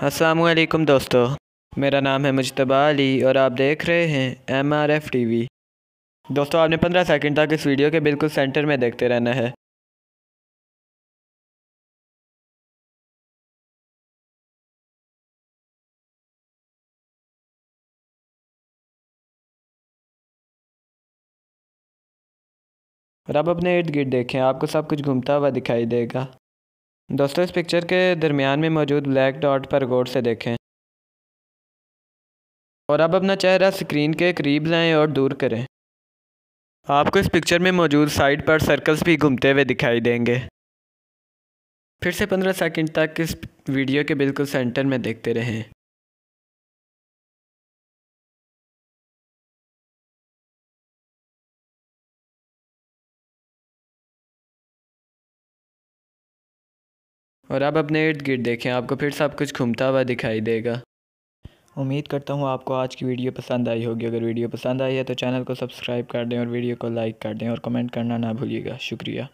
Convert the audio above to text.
अस्सलामुअलैकुम दोस्तों, मेरा नाम है मुज्तबा अली और आप देख रहे हैं MRF TV। दोस्तों, आपने 15 सेकंड तक इस वीडियो के बिल्कुल सेंटर में देखते रहना है। और आप अपने इर्द गिर्द देखें, आपको सब कुछ घूमता हुआ दिखाई देगा। दोस्तों, इस पिक्चर के दरमियान में मौजूद ब्लैक डॉट पर गौर से देखें और अब अपना चेहरा स्क्रीन के करीब लाएं और दूर करें। आपको इस पिक्चर में मौजूद साइड पर सर्कल्स भी घूमते हुए दिखाई देंगे। फिर से 15 सेकंड तक इस वीडियो के बिल्कुल सेंटर में देखते रहें। और अब अपने इर्द गिर्द देखें, आपको फिर सब कुछ घूमता हुआ दिखाई देगा। उम्मीद करता हूँ आपको आज की वीडियो पसंद आई होगी। अगर वीडियो पसंद आई है तो चैनल को सब्सक्राइब कर दें और वीडियो को लाइक कर दें और कमेंट करना ना भूलिएगा। शुक्रिया।